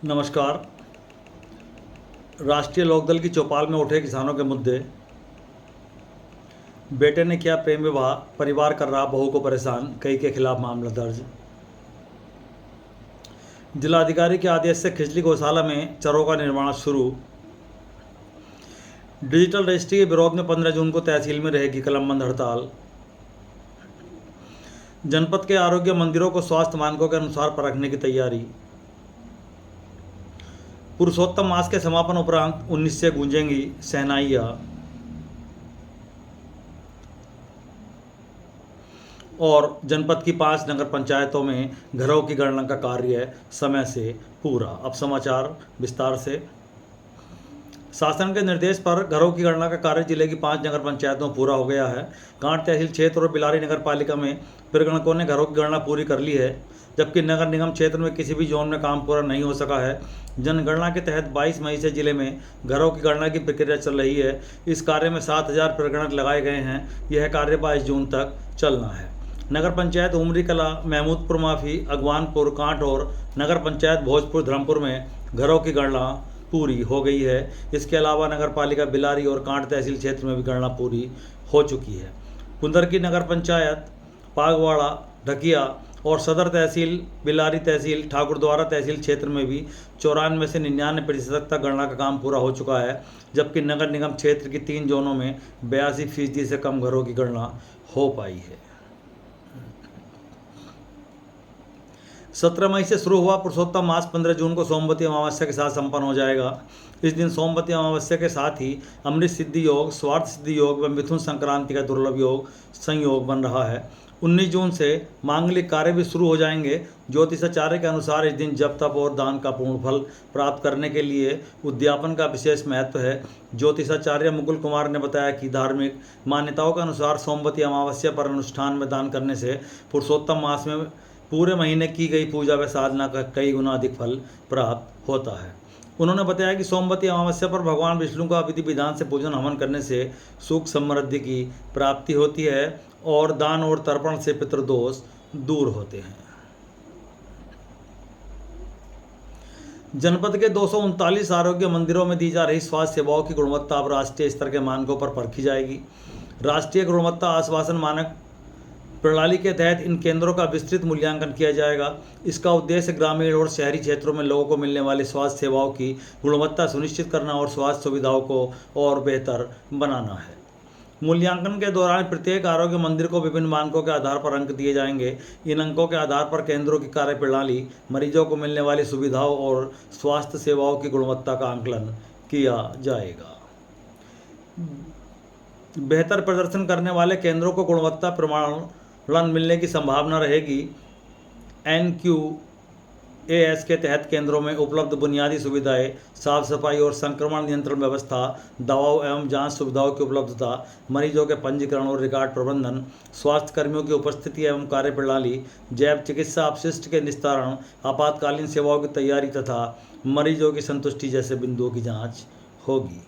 नमस्कार। राष्ट्रीय लोकदल की चौपाल में उठे किसानों के मुद्दे। बेटे ने किया प्रेम विवाह, परिवार कर रहा बहू को परेशान, कई के खिलाफ मामला दर्ज। जिलाधिकारी के आदेश से खिचली गौशाला में चरों का निर्माण शुरू। डिजिटल रजिस्ट्री के विरोध में 15 जून को तहसील में रहेगी कलमबंद हड़ताल। जनपद के आरोग्य मंदिरों को स्वास्थ्य मानकों के अनुसार परखने की तैयारी। पुरुषोत्तम मास के समापन उपरांत 19 से गूंजेंगी शहनाइयां। और जनपद की 5 नगर पंचायतों में घरों की गणना का कार्य समय से पूरा। अब समाचार विस्तार से। शासन के निर्देश पर घरों की गणना का कार्य जिले की 5 नगर पंचायतों में पूरा हो गया है। कांट तहसील क्षेत्र और बिलारी नगर पालिका में प्रगणकों ने घरों की गणना पूरी कर ली है, जबकि नगर निगम क्षेत्र में किसी भी जोन में काम पूरा नहीं हो सका है। जनगणना के तहत 22 मई से जिले में घरों की गणना की प्रक्रिया चल रही है। इस कार्य में 7000 प्रगणक लगाए गए हैं। यह कार्य 22 जून तक चलना है। नगर पंचायत उमरी कला, महमूदपुर माफी, अगवानपुर, कांट और नगर पंचायत भोजपुर धर्मपुर में घरों की गणना पूरी हो गई है। इसके अलावा नगर पालिका बिलारी और कांट तहसील क्षेत्र में भी गणना पूरी हो चुकी है। कुंदर की नगर पंचायत, पागवाड़ा, ढकिया और सदर तहसील, बिलारी तहसील, ठाकुरद्वारा तहसील क्षेत्र में भी 94 से 99% तक गणना का काम पूरा हो चुका है, जबकि नगर निगम क्षेत्र की 3 जोनों में 82% से कम घरों की गणना हो पाई है। 17 मई से शुरू हुआ पुरुषोत्तम मास 15 जून को सोमवती अमावस्या के साथ संपन्न हो जाएगा। इस दिन सोमवती अमावस्या के साथ ही अमृत सिद्धि योग, स्वार्थ सिद्धि योग व मिथुन संक्रांति का दुर्लभ योग संयोग बन रहा है। 19 जून से मांगलिक कार्य भी शुरू हो जाएंगे। ज्योतिषाचार्य के अनुसार इस दिन जप, तप और दान का पूर्ण फल प्राप्त करने के लिए उद्यापन का विशेष महत्व है। ज्योतिषाचार्य मुकुल कुमार ने बताया कि धार्मिक मान्यताओं के अनुसार सोमवती अमावस्या पर अनुष्ठान में दान करने से पुरुषोत्तम मास में पूरे महीने की गई पूजा व साधना का कई गुना अधिक फल प्राप्त होता है। उन्होंने बताया कि सोमवती अमावस्या पर भगवान विष्णु का विधि विधान से पूजन हवन करने से सुख समृद्धि की प्राप्ति होती है और दान और तर्पण से पितृदोष दूर होते हैं। जनपद के 239 आरोग्य मंदिरों में दी जा रही स्वास्थ्य सेवाओं की गुणवत्ता अब राष्ट्रीय स्तर के मानकों पर परखी जाएगी। राष्ट्रीय गुणवत्ता आश्वासन मानक प्रणाली के तहत इन केंद्रों का विस्तृत मूल्यांकन किया जाएगा। इसका उद्देश्य ग्रामीण और शहरी क्षेत्रों में लोगों को मिलने वाली स्वास्थ्य सेवाओं की गुणवत्ता सुनिश्चित करना और स्वास्थ्य सुविधाओं को और बेहतर बनाना है। मूल्यांकन के दौरान प्रत्येक आरोग्य मंदिर को विभिन्न मानकों के आधार पर अंक दिए जाएंगे। इन अंकों के आधार पर केंद्रों की कार्यप्रणाली, मरीजों को मिलने वाली सुविधाओं और स्वास्थ्य सेवाओं की गुणवत्ता का आंकलन किया जाएगा। बेहतर प्रदर्शन करने वाले केंद्रों को गुणवत्ता प्रमाणन मिलने की संभावना रहेगी। NQAS के तहत केंद्रों में उपलब्ध बुनियादी सुविधाएं, साफ सफाई और संक्रमण नियंत्रण व्यवस्था, दवाओं एवं जांच सुविधाओं की उपलब्धता, मरीजों के पंजीकरण और रिकॉर्ड प्रबंधन, स्वास्थ्य कर्मियों की उपस्थिति एवं कार्यप्रणाली, जैव चिकित्सा अपशिष्ट के निस्तारण, आपातकालीन सेवाओं की तैयारी तथा मरीजों की संतुष्टि जैसे बिंदुओं की जाँच होगी।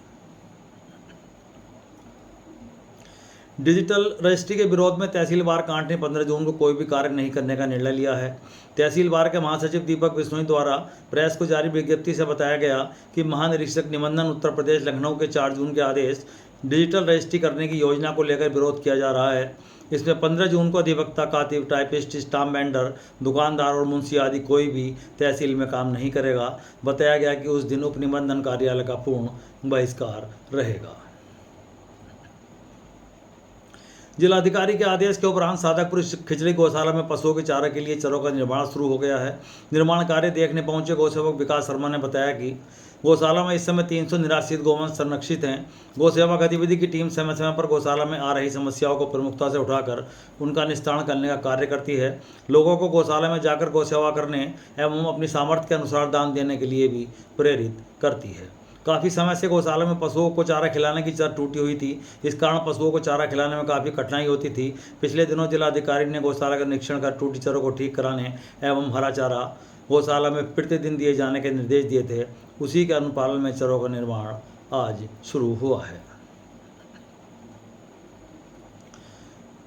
डिजिटल रजिस्ट्री के विरोध में तहसीलवार कांट ने 15 जून को कोई भी कार्य नहीं करने का निर्णय लिया है। तहसीलवार के महासचिव दीपक बिश्नोई द्वारा प्रेस को जारी विज्ञप्ति से बताया गया कि महानिरीक्षक निबंधन उत्तर प्रदेश लखनऊ के 4 जून के आदेश डिजिटल रजिस्ट्री करने की योजना को लेकर विरोध किया जा रहा है। इसमें 15 जून को अधिवक्ता, कातिब, टाइपिस्ट, स्टाम्प वेंडर, दुकानदार और मुंशी आदि कोई भी तहसील में काम नहीं करेगा। बताया गया कि उस दिन उप निबंधन कार्यालय का पूर्ण बहिष्कार रहेगा। जिलाधिकारी के आदेश के उपरांत सादकपुर खिचड़ी गौशाला में पशुओं के चारे के लिए चरों का निर्माण शुरू हो गया है। निर्माण कार्य देखने पहुंचे गौसेवक विकास शर्मा ने बताया कि गौशाला में इस समय 300 निराश्रित गौवंश संरक्षित हैं। गौसेवा गतिविधि की टीम समय समय पर गौशाला में आ रही समस्याओं को प्रमुखता से उठाकर उनका निस्तारण करने का कार्य करती है। लोगों को गौशाला में जाकर गौसेवा करने एवं अपनी सामर्थ्य के अनुसार दान देने के लिए भी प्रेरित करती है। काफ़ी समय से गौशाला में पशुओं को चारा खिलाने की जड़ टूटी हुई थी। इस कारण पशुओं को चारा खिलाने में काफ़ी कठिनाई होती थी। पिछले दिनों जिलाधिकारी ने गौशाला का निरीक्षण कर टूटी चरों को ठीक कराने एवं हरा चारा गौशाला में प्रतिदिन दिए जाने के निर्देश दिए थे। उसी के अनुपालन में चरों का निर्माण आज शुरू हुआ है।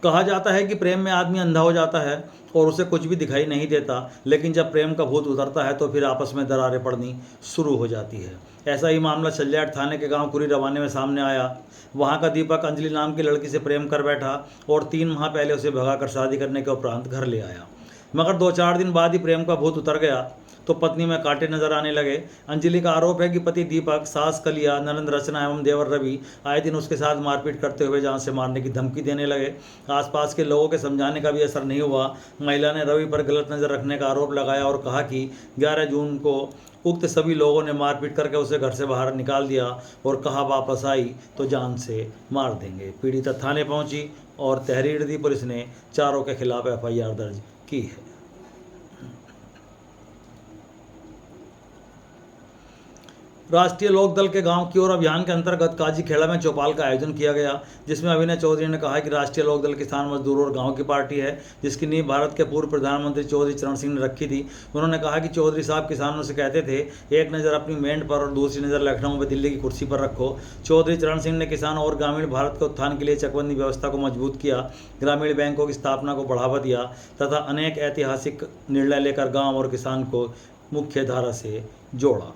कहा जाता है कि प्रेम में आदमी अंधा हो जाता है और उसे कुछ भी दिखाई नहीं देता, लेकिन जब प्रेम का भूत उतरता है तो फिर आपस में दरारें पड़नी शुरू हो जाती है। ऐसा ही मामला चल्लियाट थाने के गांव कुरी रवाने में सामने आया। वहां का दीपक अंजलि नाम की लड़की से प्रेम कर बैठा और 3 माह पहले उसे भगाकर शादी करने के उपरांत घर ले आया, मगर 2-4 दिन बाद ही प्रेम का भूत उतर गया तो पत्नी में कांटे नजर आने लगे। अंजलि का आरोप है कि पति दीपक, सास कलिया, ननंद रचना एवं देवर रवि आए दिन उसके साथ मारपीट करते हुए जान से मारने की धमकी देने लगे। आसपास के लोगों के समझाने का भी असर नहीं हुआ। महिला ने रवि पर गलत नज़र रखने का आरोप लगाया और कहा कि 11 जून को उक्त सभी लोगों ने मारपीट करके उसे घर से बाहर निकाल दिया और कहा वापस आई तो जान से मार देंगे। पीड़िता थाने पहुंची और तहरीर दी। पुलिस ने चारों के खिलाफ FIR दर्ज की है। राष्ट्रीय लोकदल के गांव की ओर अभियान के अंतर्गत काजीखेड़ा में चौपाल का आयोजन किया गया, जिसमें अभिनय चौधरी ने कहा कि राष्ट्रीय लोकदल किसान मजदूरों और गांव की पार्टी है, जिसकी नींव भारत के पूर्व प्रधानमंत्री चौधरी चरण सिंह ने रखी थी। उन्होंने कहा कि चौधरी साहब किसानों से कहते थे, एक नज़र अपनी मेंढ पर और दूसरी नज़र लखनऊ में दिल्ली की कुर्सी पर रखो। चौधरी चरण सिंह ने किसानों और ग्रामीण भारत के उत्थान के लिए चकबंदी व्यवस्था को मजबूत किया, ग्रामीण बैंकों की स्थापना को बढ़ावा दिया तथा अनेक ऐतिहासिक निर्णय लेकर गाँव और किसान को मुख्य धारा से जोड़ा।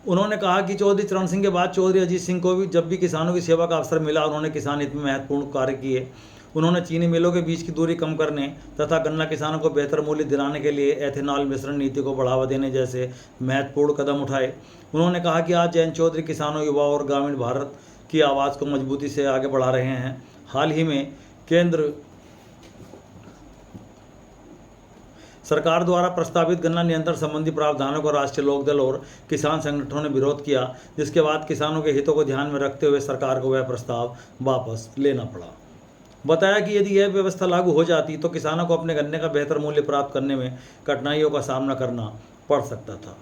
उन्होंने कहा कि चौधरी चरण सिंह के बाद चौधरी अजीत सिंह को भी जब भी किसानों की सेवा का अवसर मिला, उन्होंने किसान हित में महत्वपूर्ण कार्य किए। उन्होंने चीनी मिलों के बीच की दूरी कम करने तथा गन्ना किसानों को बेहतर मूल्य दिलाने के लिए एथेनॉल मिश्रण नीति को बढ़ावा देने जैसे महत्वपूर्ण कदम उठाए। उन्होंने कहा कि आज जयंत चौधरी किसानों, युवाओं और ग्रामीण भारत की आवाज़ को मजबूती से आगे बढ़ा रहे हैं। हाल ही में केंद्र सरकार द्वारा प्रस्तावित गन्ना नियंत्रण संबंधी प्रावधानों को राष्ट्रीय लोकदल और किसान संगठनों ने विरोध किया, जिसके बाद किसानों के हितों को ध्यान में रखते हुए सरकार को वह प्रस्ताव वापस लेना पड़ा। बताया कि यदि यह व्यवस्था लागू हो जाती तो किसानों को अपने गन्ने का बेहतर मूल्य प्राप्त करने में कठिनाइयों का सामना करना पड़ सकता था।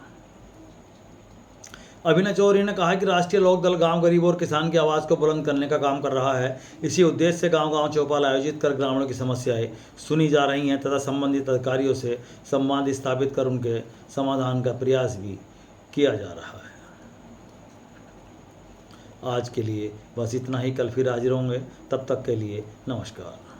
अभिनय चौधरी ने कहा कि राष्ट्रीय लोकदल गांव गरीब और किसान की आवाज़ को बुलंद करने का काम कर रहा है। इसी उद्देश्य से गांव-गांव चौपाल आयोजित कर ग्रामीणों की समस्याएं सुनी जा रही हैं तथा संबंधित अधिकारियों से संवाद स्थापित कर उनके समाधान का प्रयास भी किया जा रहा है। आज के लिए बस इतना ही। कल फिर हाजिर होंगे, तब तक के लिए नमस्कार।